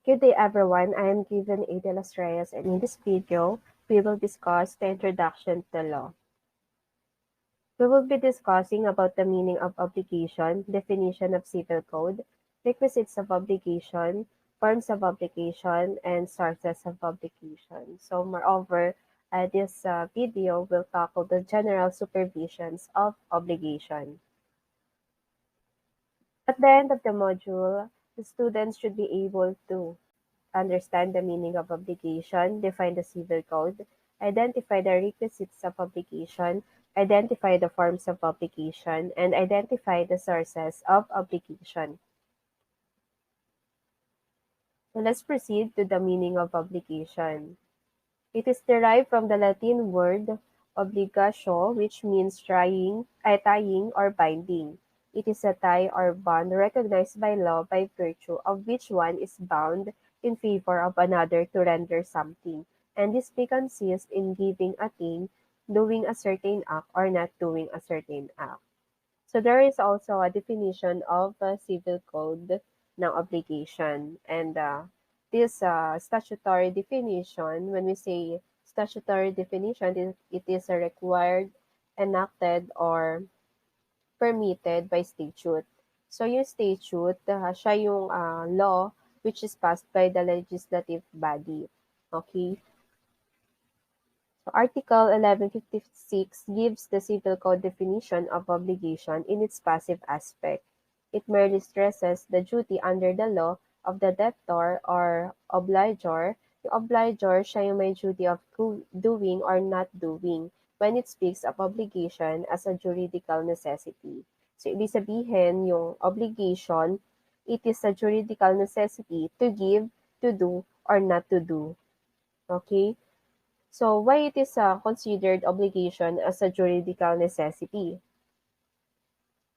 Good day everyone, I am given A. De Los Reyes and in this video, we will discuss the introduction to law. We will be discussing about the meaning of obligation, definition of civil code, requisites of obligation, forms of obligation, and sources of obligation. So moreover, this video will tackle the general supervisions of obligation. At the end of the module, the students should be able to understand the meaning of obligation, define the civil code, identify the requisites of obligation, identify the forms of obligation, and identify the sources of obligation. So let's proceed to the meaning of obligation. It is derived from the Latin word obligatio, which means tying or binding. It is a tie or bond recognized by law by virtue of which one is bound in favor of another to render something, and this may consist in giving a thing, doing a certain act, or not doing a certain act. So there is also a definition of civil code ng obligation. And this statutory definition, when we say statutory definition, it is a required, enacted, or permitted by statute. So yung statute, siya yung law which is passed by the legislative body. Okay? So Article 1156 gives the Civil Code definition of obligation in its passive aspect. It merely stresses the duty under the law of the debtor or obligor. Yung obligor, siya yung may duty of doing or not doing when it speaks of obligation as a juridical necessity. So, ibig sabihin, yung obligation, it is a juridical necessity to give, to do, or not to do. Okay? So, why it is considered obligation as a juridical necessity?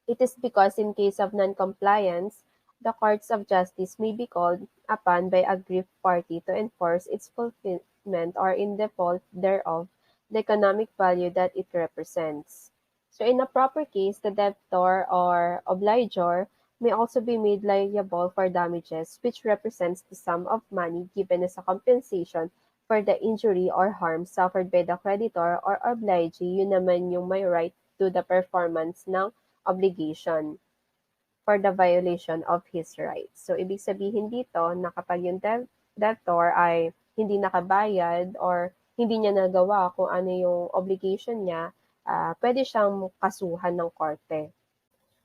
It is because in case of non-compliance, the courts of justice may be called upon by aggrieved party to enforce its fulfillment or in default thereof the economic value that it represents. So in a proper case, the debtor or obligor may also be made liable for damages which represents the sum of money given as a compensation for the injury or harm suffered by the creditor or obligee. Yun naman yung may right to the performance ng obligation for the violation of his rights. So, ibig sabihin dito na kapag yung debtor ay hindi nakabayad or hindi niya nagawa kung ano yung obligation niya, pwede siyang kasuhan ng korte.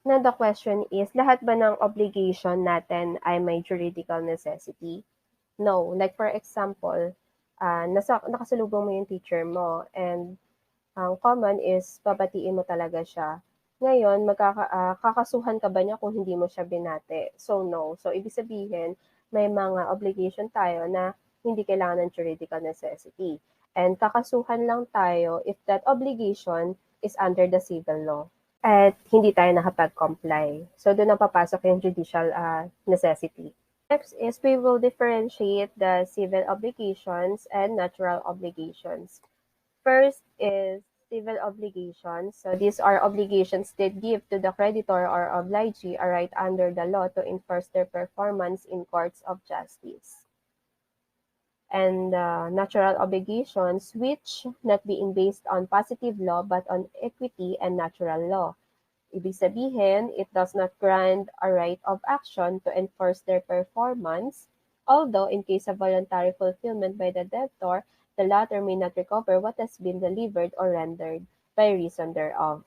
Now, the question is, lahat ba ng obligation natin ay may juridical necessity? No. Like for example, nakasalubong mo yung teacher mo and ang common is babatiin mo talaga siya. Ngayon, kakasuhan ka ba niya kung hindi mo siya binati? So, no. So, ibig sabihin, may mga obligation tayo na hindi kailangan ng juridical necessity. And kakasuhan lang tayo if that obligation is under the civil law at hindi tayo nakapag-comply. So, doon na papasok yung judicial necessity. Next is we will differentiate the civil obligations and natural obligations. First is civil obligations. So these are obligations that give to the creditor or obligee a right under the law to enforce their performance in courts of justice. And natural obligations which not being based on positive law but on equity and natural law. Ibig sabihin, it does not grant a right of action to enforce their performance, although in case of voluntary fulfillment by the debtor, the latter may not recover what has been delivered or rendered by reason thereof.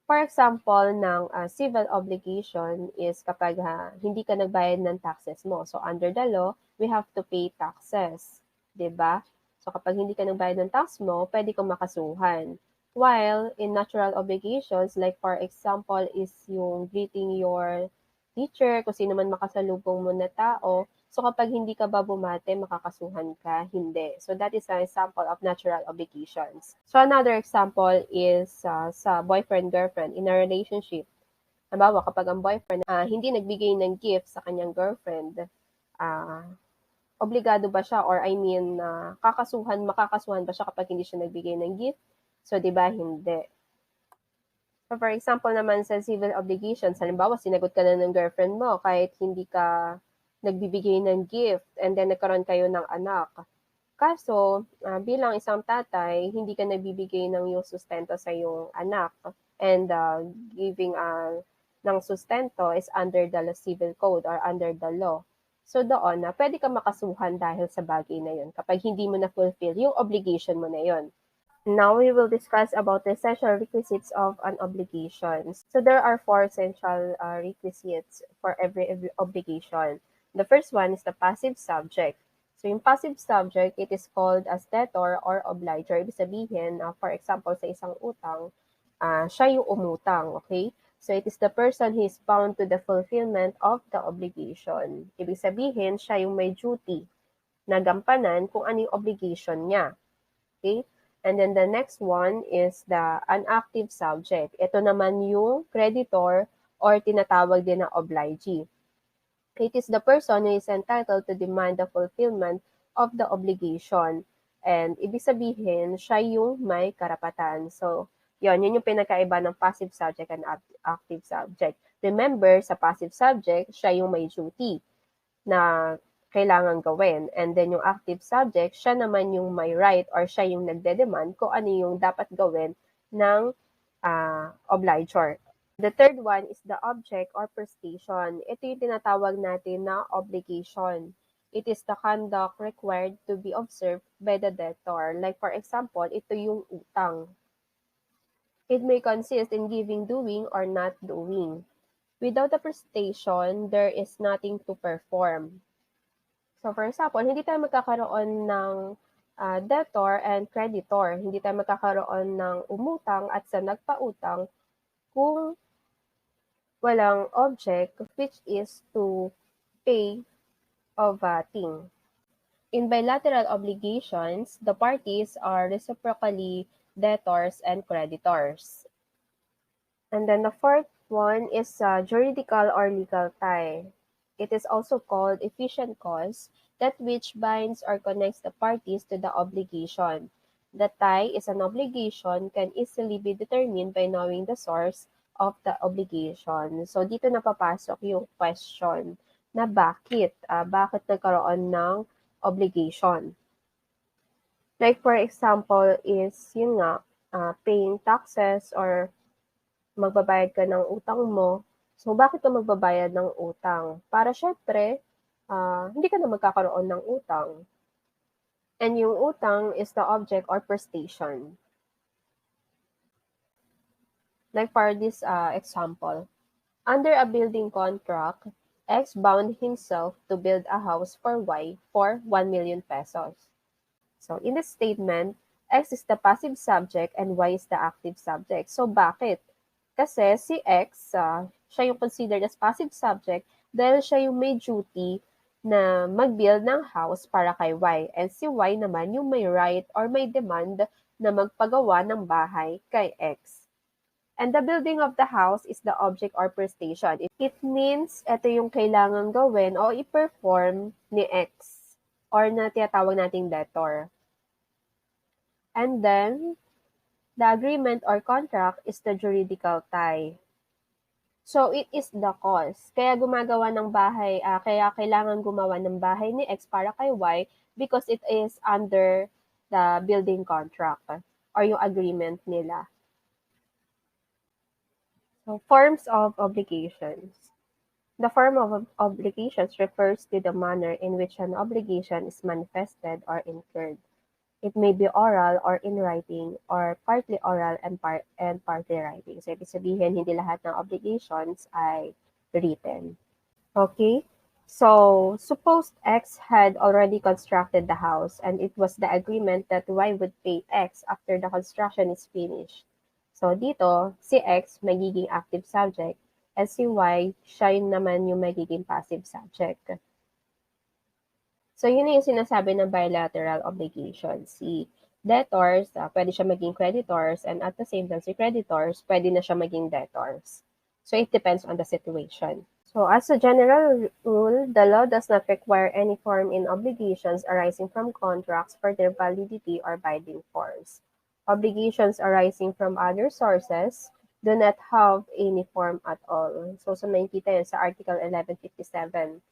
For example, ng civil obligation is kapag hindi ka nagbayad ng taxes mo. So, under the law, we have to pay taxes. Diba? So, kapag hindi ka nagbayad ng tax mo, pwede kang makasuhan. While in natural obligations, like for example, is yung greeting your teacher, kung sino man makasalubong mo na tao. So kapag hindi ka ba bumate, makakasuhan ka? Hindi. So that is an example of natural obligations. So another example is sa boyfriend-girlfriend in a relationship. Halimbawa, kapag ang boyfriend hindi nagbigay ng gift sa kanyang girlfriend, obligado ba siya or makakasuhan ba siya kapag hindi siya nagbigay ng gift? So, di ba, hindi. So, for example naman sa civil obligations, halimbawa, sinagot ka na ng girlfriend mo kahit hindi ka nagbibigay ng gift, and then nagkaroon kayo ng anak. Kaso, bilang isang tatay, hindi ka nagbibigay ng yung sustento sa iyong anak, and giving ng sustento is under the civil code or under the law. So doon na pwede ka makasuhan dahil sa bagay na yun kapag hindi mo na fulfill yung obligation mo na yun. Now we will discuss about the essential requisites of an obligation. So there are four essential requisites for every obligation. The first one is the passive subject. So yung passive subject, it is called as debtor or obliger. Ibig sabihin, for example, sa isang utang, siya yung umutang, okay? So it is the person who is bound to the fulfillment of the obligation. Ibig sabihin, siya yung may duty na gampanan kung ano yung obligation niya. Okay? And then the next one is the unactive subject. Ito naman yung creditor or tinatawag din na obligee. It is the person who is entitled to demand the fulfillment of the obligation. And ibig sabihin, siya yung may karapatan. So, yun yung pinakaiba ng passive subject and active subject. Remember, sa passive subject, siya yung may duty na kailangan gawin. And then yung active subject, siya naman yung may right or siya yung nagde-demand kung ano yung dapat gawin ng obligor. The third one is the object or prestation. Ito yung tinatawag natin na obligation. It is the conduct required to be observed by the debtor. Like for example, ito yung utang. It may consist in giving, doing, or not doing. Without a prestation, there is nothing to perform. So for example, hindi tayo magkakaroon ng debtor and creditor. Hindi tayo magkakaroon ng umutang at sa nagpautang kung walang object, which is to pay of a thing. In bilateral obligations, the parties are reciprocally debtors and creditors. And then the fourth one is juridical or legal tie. It is also called efficient cause, that which binds or connects the parties to the obligation. The tie is an obligation can easily be determined by knowing the source of the obligation. So dito na papasok yung question na bakit nagkaroon ng obligation. Like for example is yun nga, paying taxes or magbabayad ka ng utang mo. So, bakit ka magbabayad ng utang? Para syempre, hindi ka na magkakaroon ng utang. And yung utang is the object or prestation. Like for this example, under a building contract, X bound himself to build a house for Y for 1 million pesos. So, in this statement, X is the passive subject and Y is the active subject. So, bakit? Kasi si X, siya yung considered as passive subject dahil siya yung may duty na mag-build ng house para kay Y. And si Y naman yung may right or may demand na magpagawa ng bahay kay X. And the building of the house is the object or prestation. It means ito yung kailangan gawin o i-perform ni X or na tinatawag nating debtor. And then, the agreement or contract is the juridical tie. So, it is the cause. Kaya gumagawa ng bahay, kaya kailangan gumawa ng bahay ni X para kay Y because it is under the building contract or yung agreement nila. So, forms of obligations. The form of obligations refers to the manner in which an obligation is manifested or incurred. It may be oral or in writing or partly oral and partly writing. So, ibig sabihin, hindi lahat ng obligations ay written. Okay? So, suppose X had already constructed the house and it was the agreement that Y would pay X after the construction is finished. So, dito, si X magiging active subject and si Y, siya naman yung magiging passive subject. So, yun yung sinasabi ng bilateral obligations. Si debtors, pwede siya maging creditors, and at the same time, si creditors, pwede na siya maging debtors. So, it depends on the situation. So, as a general rule, the law does not require any form in obligations arising from contracts for their validity or binding force. Obligations arising from other sources do not have any form at all. So, makikita yun sa Article 1157.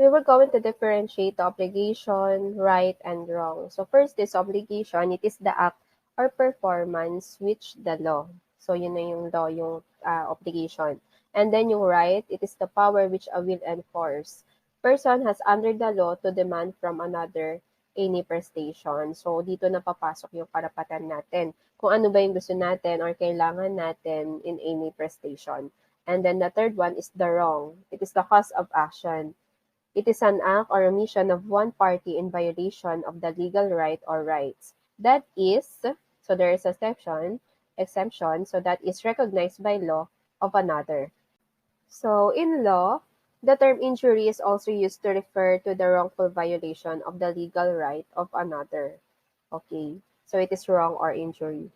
We were going to differentiate the obligation, right, and wrong. So first is obligation. It is the act or performance which the law. So yun na yung law, yung obligation. And then yung right, it is the power which a will enforce. Person has under the law to demand from another any prestation. So dito na papasok yung karapatan natin. Kung ano ba yung gusto natin or kailangan natin in any prestation. And then the third one is the wrong. It is the cause of action. It is an act or omission of one party in violation of the legal right or rights. That is, so there is a exemption, so that is recognized by law of another. So in law, the term injury is also used to refer to the wrongful violation of the legal right of another. Okay, so it is wrong or injury.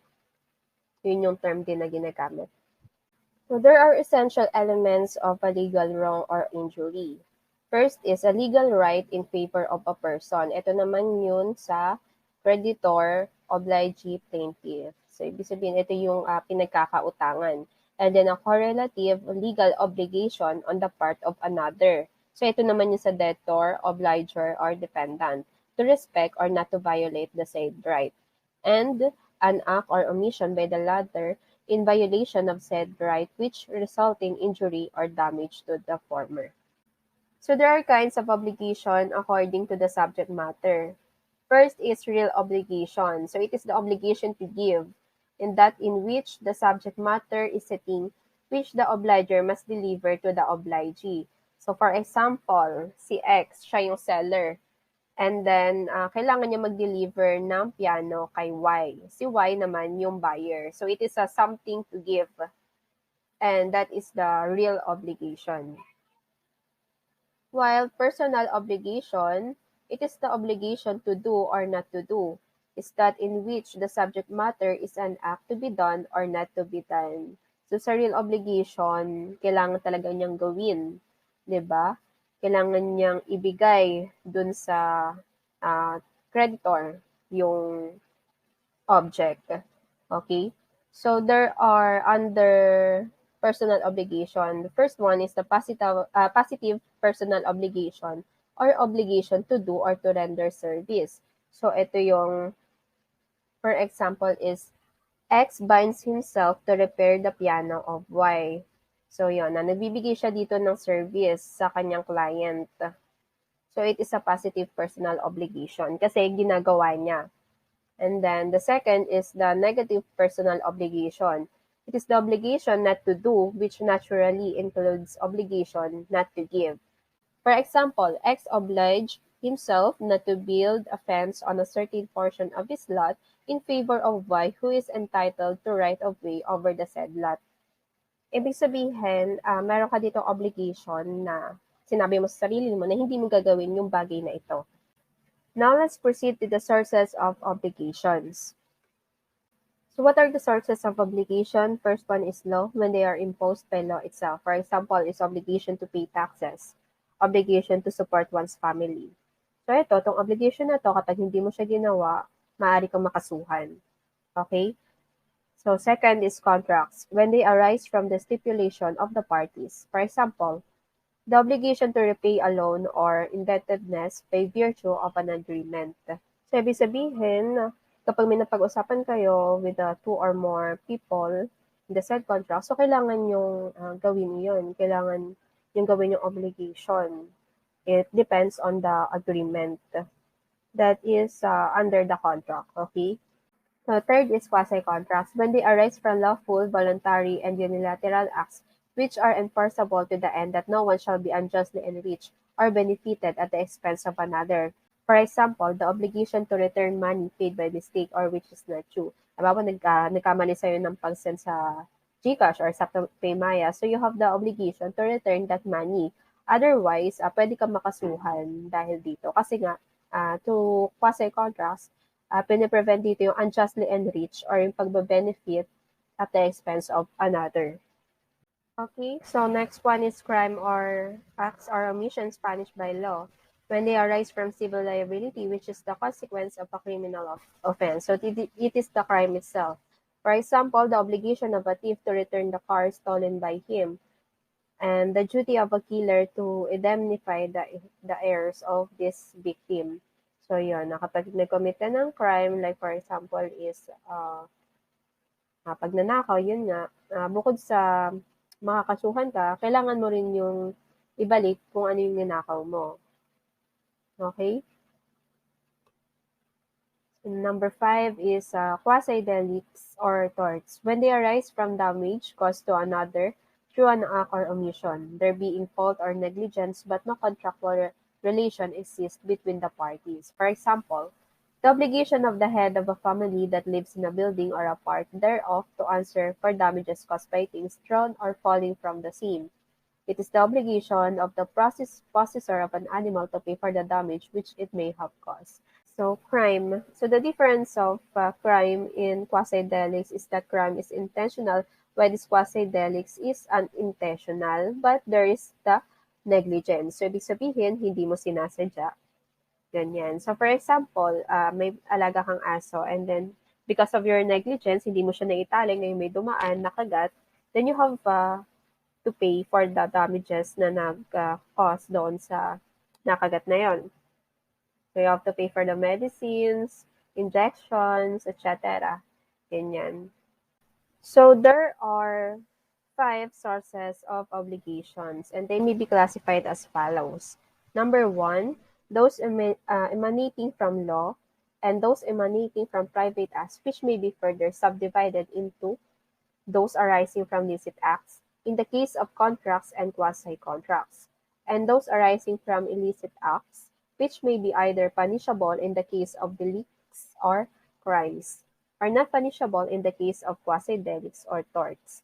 Yun yung term din na ginagamit. So there are essential elements of a legal wrong or injury. First is a legal right in favor of a person. Ito naman yun sa creditor, obligee, plaintiff. So, ibig sabihin, ito yung pinagkakautangan. And then a correlative legal obligation on the part of another. So, ito naman yung sa debtor, obliger, or defendant to respect or not to violate the said right. And an act or omission by the latter in violation of said right which resulting injury or damage to the former. So there are kinds of obligation according to the subject matter. First is real obligation. So it is the obligation to give, in that in which the subject matter is a thing which the obliger must deliver to the obligee. So for example, si X, siya yung seller. And then, kailangan niya mag-deliver ng piano kay Y. Si Y naman yung buyer. So it is a something to give. And that is the real obligation. While personal obligation, it is the obligation to do or not to do, is that in which the subject matter is an act to be done or not to be done. So sa real obligation, kailangan talaga niyang gawin, 'di ba? Kailangan niyang ibigay dun sa creditor yung object. Okay? So there are under personal obligation. The first one is the positive personal obligation or obligation to do or to render service. So ito yung, for example, is X binds himself to repair the piano of Y. So yun, nagbibigay siya dito ng service sa kanyang client. So it is a positive personal obligation kasi ginagawa niya. And then the second is the negative personal obligation. It is the obligation not to do, which naturally includes obligation not to give. For example, X obliged himself not to build a fence on a certain portion of his lot in favor of Y, who is entitled to right of way over the said lot. Ibig sabihin, meron ka dito obligation na sinabi mo sa sarili mo na hindi mo gagawin yung bagay na ito. Now let's proceed to the sources of obligations. So what are the sources of obligation? First one is law, when they are imposed by law itself. For example, is obligation to pay taxes, obligation to support one's family. So ito, itong obligation na to, kapag hindi mo siya ginawa, maaari kang makasuhan. Okay? So second is contracts, when they arise from the stipulation of the parties. For example, the obligation to repay a loan or indebtedness by virtue of an agreement. So, ibig sabihin, kapag may napag-usapan kayo with two or more people in the said contract, so kailangan yung gawin yun. Kailangan yung gawin yung obligation. It depends on the agreement that is under the contract, okay? So, third is quasi-contracts, when they arise from lawful, voluntary, and unilateral acts which are enforceable to the end that no one shall be unjustly enriched or benefited at the expense of another. For example, the obligation to return money paid by mistake or which is not due. Halimbawa, nagkamali sa'yo ng pag-send sa GCash or sa Paymaya, so you have the obligation to return that money. Otherwise, pwede kang makasuhan dahil dito. Kasi nga, to quasi-contracts, piniprevent dito yung unjustly enriched or yung pagbe-benefit at the expense of another. Okay, so next one is crime or acts or omissions punished by law when they arise from civil liability, which is the consequence of a criminal offense. So it is the crime itself. For example, the obligation of a thief to return the car stolen by him. and the duty of a killer to indemnify the heirs of this victim. So yun, na kapag nag-commit ka ng crime, like for example is pagnanakaw, yun nga, bukod sa makakasuhan ka, kailangan mo rin yung ibalik kung ano yung ninakaw mo. Okay? Number 5 is quasi-delicts or torts. When they arise from damage caused to another through an act or omission, there being fault or negligence but no contractual relation exists between the parties. For example, the obligation of the head of a family that lives in a building or a part thereof to answer for damages caused by things thrown or falling from the same. It is the obligation of the possessor of an animal to pay for the damage which it may have caused. So, crime. So, the difference of crime in quasi-delicts is that crime is intentional, while this quasi-delicts is unintentional, but there is the negligence. So, ibig sabihin, hindi mo sinasadya. Ganyan. So, for example, may alaga kang aso, and then, because of your negligence, hindi mo siya naitali, ngayon may dumaan, nakagat, then you have to pay for the damages na nag-cause doon sa nakagat na yon. So, you have to pay for the medicines, injections, etc. Ganyan. So, there are 5 sources of obligations, and they may be classified as follows. Number 1, those emanating from law, and those emanating from private acts, which may be further subdivided into those arising from licit acts, in the case of contracts and quasi-contracts, and those arising from illicit acts, which may be either punishable in the case of delicts or crimes, or not punishable in the case of quasi-delicts or torts.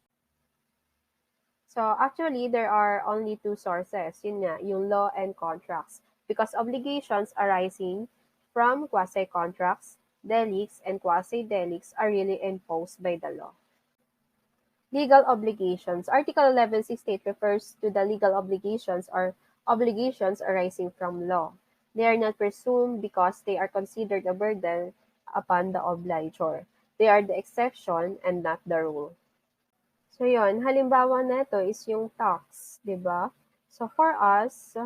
So actually, there are only 2 sources, yun nga, yung law and contracts, because obligations arising from quasi-contracts, delicts, and quasi-delicts are really imposed by the law. Legal obligations. Article 1168 refers to the legal obligations or obligations arising from law. They are not presumed because they are considered a burden upon the obligor. They are the exception and not the rule. So yon, halimbawa nito is yung tax, 'di ba? So for us,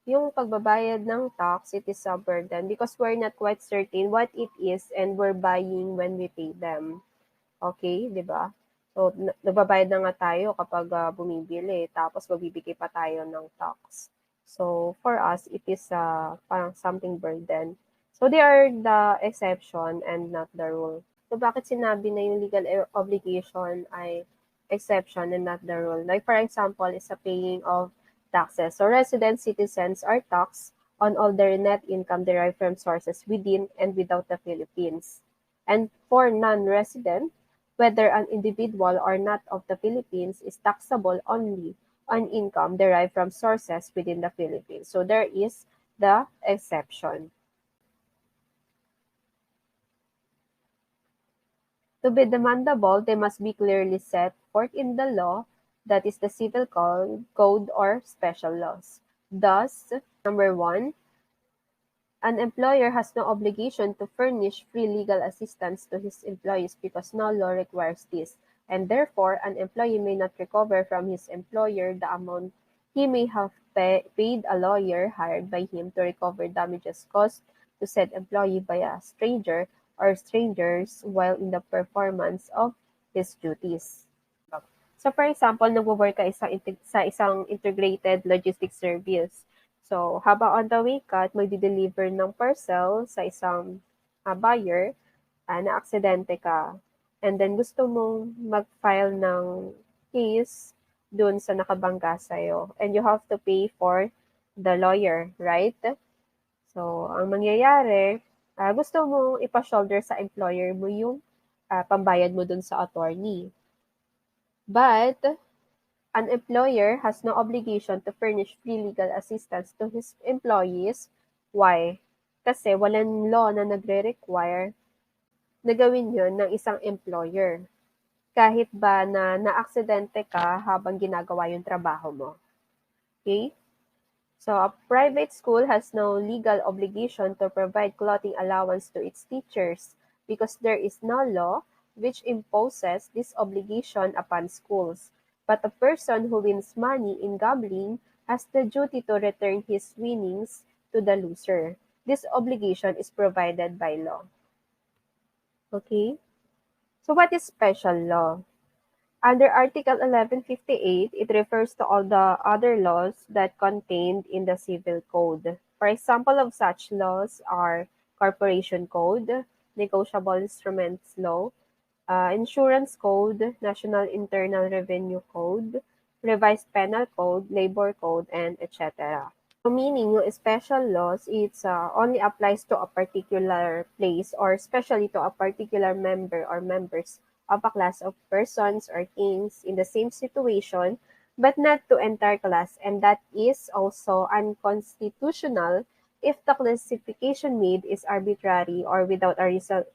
yung pagbabayad ng tax, it is a burden because we're not quite certain what it is and we're buying when we pay them. Okay, 'di ba? So, nagbabayad na nga tayo kapag bumibili, tapos magbibigay pa tayo ng tax. So, for us, it is parang something burden. So, they are the exception and not the rule. So, bakit sinabi na yung legal obligation ay exception and not the rule? Like, for example, is a paying of taxes. So, resident citizens are taxed on all their net income derived from sources within and without the Philippines. And for non-resident, whether an individual or not of the Philippines is taxable only on income derived from sources within the Philippines. So there is the exception. To be demandable, they must be clearly set forth in the law, that is the civil code or special laws. Thus, number 1, an employer has no obligation to furnish free legal assistance to his employees because no law requires this, and therefore an employee may not recover from his employer the amount he may have paid a lawyer hired by him to recover damages caused to said employee by a stranger or strangers while in the performance of his duties. So for example, nagwo-work ka sa isang integrated logistics service. So, habang on the way ka at magdi-deliver ng parcel sa isang buyer, na-aksidente ka. And then gusto mong mag-file ng case dun sa nakabangga sa'yo. And you have to pay for the lawyer, right? So, ang mangyayari, gusto mong ipa-shoulder sa employer mo yung pambayad mo dun sa attorney. But, an employer has no obligation to furnish free legal assistance to his employees. Why? Kasi walang law na nagre-require na gawin yun ng isang employer. Kahit ba na naaksidente ka habang ginagawa yung trabaho mo. Okay? So, a private school has no legal obligation to provide clothing allowance to its teachers because there is no law which imposes this obligation upon schools. but a person who wins money in gambling has the duty to return his winnings to the loser. This obligation is provided by law. Okay? So what is special law? Under Article 1158, it refers to all the other laws that contained in the Civil Code. For example of such laws are Corporation Code, Negotiable Instruments Law, Insurance Code, National Internal Revenue Code, Revised Penal Code, Labor Code, and etc. So meaning yung special laws, it's only applies to a particular place or especially to a particular member or members of a class of persons or things in the same situation, but not to entire class, and that is also unconstitutional if the classification made is arbitrary or without a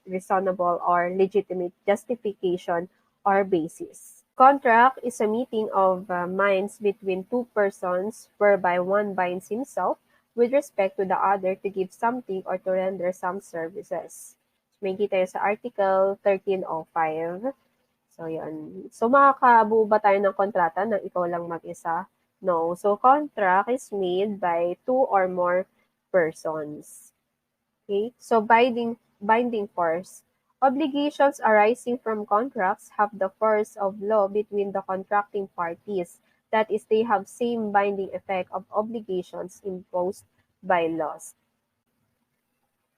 reasonable or legitimate justification or basis. Contract is a meeting of minds between two persons whereby one binds himself with respect to the other to give something or to render some services. May kita sa Article 1305. So, yun. So, makakabuo ba tayo ng kontrata ng ikaw lang mag-isa? No. So, contract is made by two or more persons. Okay? So, binding force. Obligations arising from contracts have the force of law between the contracting parties. That is, they have same binding effect of obligations imposed by laws.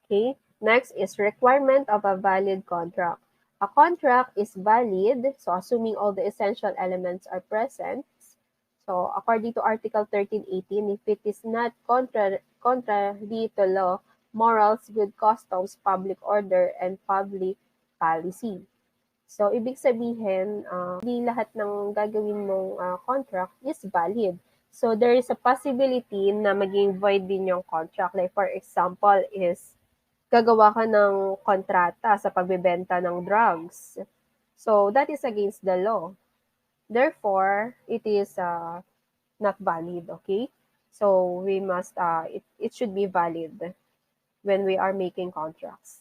Okay? Next is requirement of a valid contract. A contract is valid, so assuming all the essential elements are present. So, according to Article 1318, if it is not contrary to law, morals, good customs, public order, and public policy. So, ibig sabihin, hindi lahat ng gagawin mong contract is valid. So, there is a possibility na maging void din yung contract. Like, for example, is gagawa ka ng kontrata sa pagbebenta ng drugs. So, that is against the law. Therefore, it is not valid, okay? So, we must, it should be valid when we are making contracts.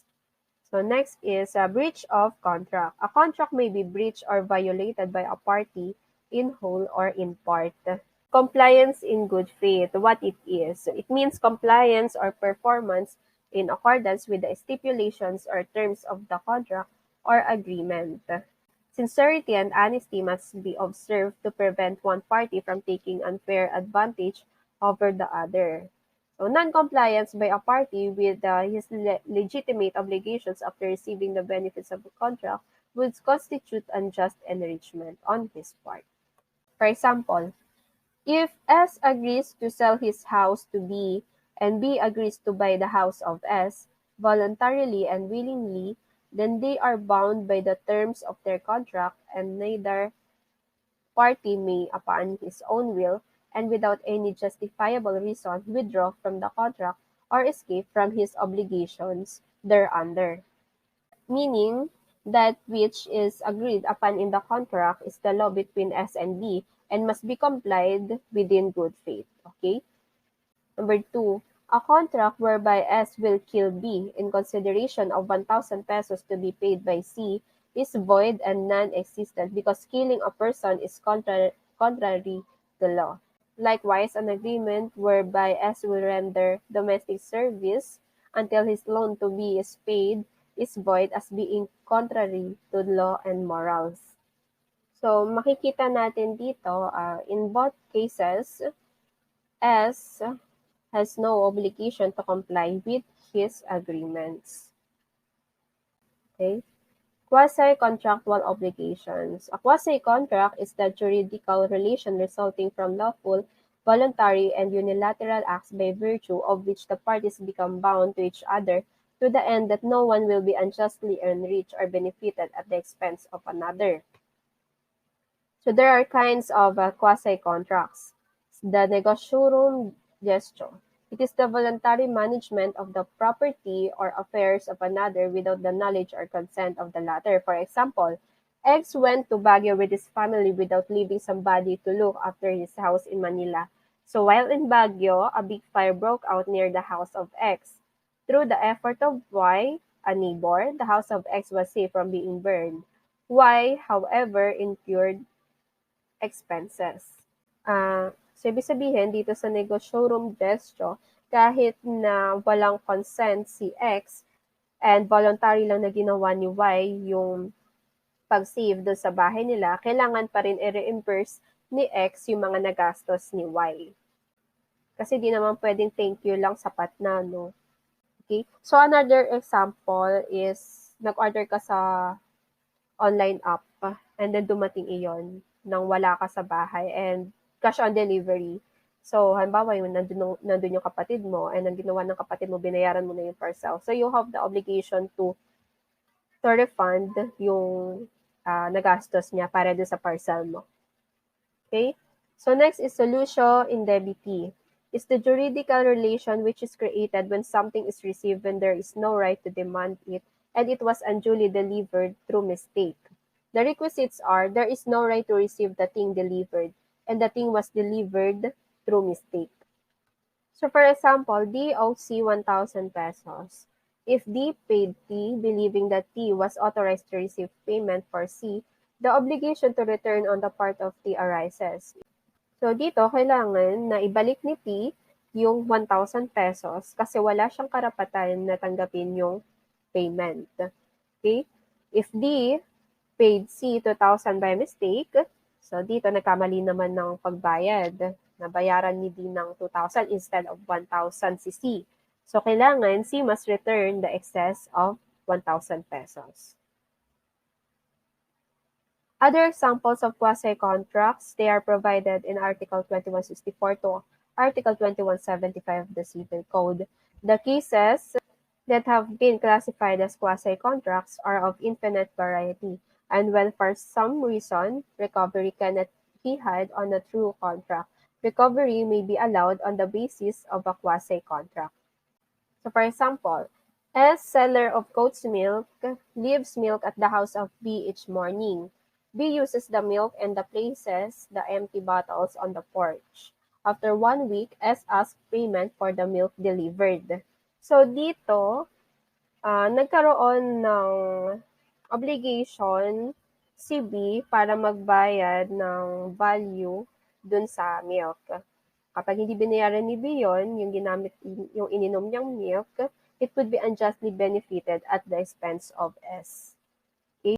So, next is a breach of contract. A contract may be breached or violated by a party in whole or in part. Compliance in good faith, what it is. It means compliance or performance in accordance with the stipulations or terms of the contract or agreement. Sincerity and honesty must be observed to prevent one party from taking unfair advantage over the other. So, non-compliance by a party with his legitimate obligations after receiving the benefits of the contract would constitute unjust enrichment on his part. For example, if S agrees to sell his house to B and B agrees to buy the house of S voluntarily and willingly, then they are bound by the terms of their contract, and neither party may, upon his own will and without any justifiable reason, withdraw from the contract or escape from his obligations thereunder. Meaning, that which is agreed upon in the contract is the law between S and B and must be complied within good faith. Okay? Number 2, a contract whereby S will kill B in consideration of 1,000 pesos to be paid by C is void and non-existent because killing a person is contrary to law. Likewise, an agreement whereby S will render domestic service until his loan to B is paid is void as being contrary to law and morals. So, makikita natin dito, in both cases, S has no obligation to comply with his agreements. Okay? Quasi-contractual obligations. A quasi-contract is the juridical relation resulting from lawful, voluntary, and unilateral acts by virtue of which the parties become bound to each other to the end that no one will be unjustly enriched or benefited at the expense of another. So there are kinds of quasi-contracts. The negotiorum gestio. It is the voluntary management of the property or affairs of another without the knowledge or consent of the latter. For example, X went to Baguio with his family without leaving somebody to look after his house in Manila. So while in Baguio, a big fire broke out near the house of X. Through the effort of Y, a neighbor, the house of X was saved from being burned. Y, however, incurred expenses. So ibig sabihin dito sa negotiarum gestio, kahit na walang consent si X and voluntary lang na ginawa ni Y yung pag-save doon sa bahay nila, kailangan pa rin i-reimburse ni X yung mga nagastos ni Y. Kasi di naman pwedeng thank you lang sapat na, no? Okay? So another example is nag-order ka sa online app and then dumating iyon nang wala ka sa bahay and cash on delivery. So, halimbawa, yung nandun yung kapatid mo and ang ginawa ng kapatid mo, binayaran mo na yung parcel. So, you have the obligation to refund yung nagastos niya para doon sa parcel mo. Okay? So, next is solutio indebiti. Is the juridical relation which is created when something is received when there is no right to demand it and it was unduly delivered through mistake. The requisites are, there is no right to receive the thing delivered, and the thing was delivered through mistake. So for example, D owes C 1,000 pesos. If D paid T, believing that T was authorized to receive payment for C, the obligation to return on the part of T arises. So dito, kailangan na ibalik ni T yung 1,000 pesos kasi wala siyang karapatan na tanggapin yung payment. Okay? If D paid C 2,000 by mistake, so dito nagkamali naman ng pagbayad. Nabayaran ni D ng 2,000 instead of 1,000 si C. So kailangan C must return the excess of 1,000 pesos. Other examples of quasi-contracts, they are provided in Article 2164 to Article 2175 of the Civil Code. The cases that have been classified as quasi-contracts are of infinite variety, and when for some reason recovery cannot be had on a true contract, recovery may be allowed on the basis of a quasi-contract. So for example, S, seller of goat's milk, leaves milk at the house of B each morning. B uses the milk and places the empty bottles on the porch. After 1 week, S asks payment for the milk delivered. So dito, nagkaroon ng obligation si B para magbayad ng value dun sa milk. Kapag hindi binayaran ni B yun, yung ininom niyang milk, it would be unjustly benefited at the expense of S. Okay?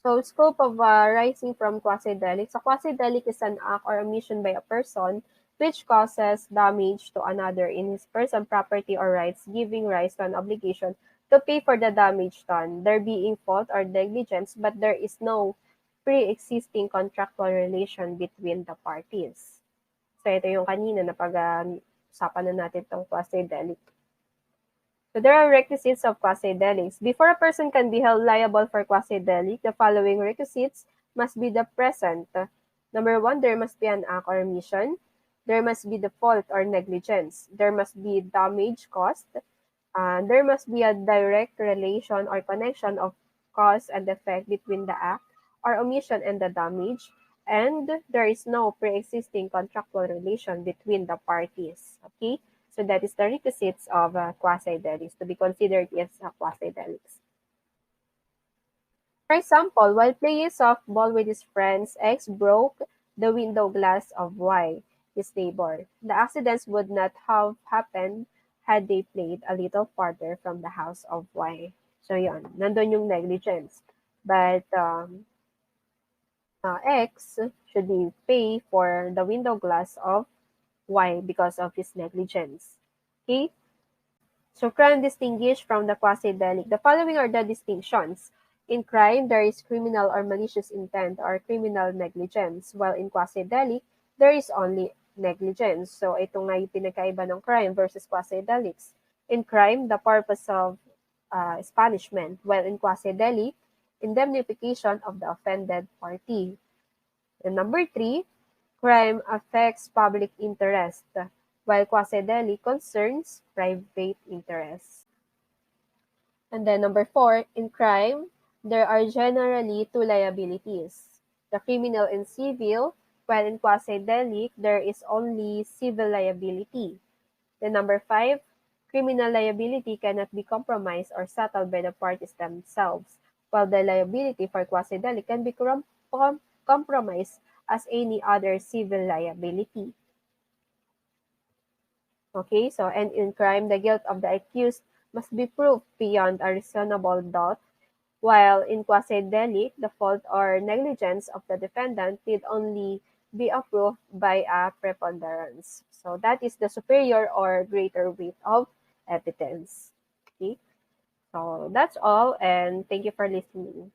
So, scope of arising from quasi-delict. So, quasi-delict is an act or omission by a person which causes damage to another in his person, property, or rights, giving rise to an obligation to pay for the damage done, there being fault or negligence, but there is no pre-existing contractual relation between the parties. So, ito yung kanina na pag-usapan na natin itong quasi-delict. So there are requisites of quasi-delicts. Before a person can be held liable for quasi-delict, the following requisites must be the present. Number 1, there must be an act or omission. There must be the fault or negligence. There must be damage caused. There must be a direct relation or connection of cause and effect between the act or omission and the damage. And there is no pre-existing contractual relation between the parties. Okay? So that is the requisites of quasi-delicts to be considered as quasi-delicts. For example, while playing softball with his friends, X broke the window glass of Y, his neighbor. The accidents would not have happened had they played a little farther from the house of Y. So yun, nandun yung negligence. But X should be pay for the window glass of Y because of his negligence. Okay? So crime distinguished from the quasi-delict. The following are the distinctions. In crime, there is criminal or malicious intent or criminal negligence, while in quasi-delict, there is only negligence. So ito nga yung pinagkaiba ng crime versus quasi-delicts. In crime, the purpose of is punishment, while in quasi-delict, indemnification of the offended party. And number 3, crime affects public interest, while quasi-delict concerns private interest. And then number 4, in crime, there are generally 2 liabilities, the criminal and civil, while in quasi-delict, there is only civil liability. Then number 5, criminal liability cannot be compromised or settled by the parties themselves, while the liability for quasi-delict can be compromised as any other civil liability. Okay, so and in crime, the guilt of the accused must be proved beyond a reasonable doubt, while in quasi-delict, the fault or negligence of the defendant need only be approved by a preponderance. So that is the superior or greater weight of evidence. Okay, so that's all, and thank you for listening.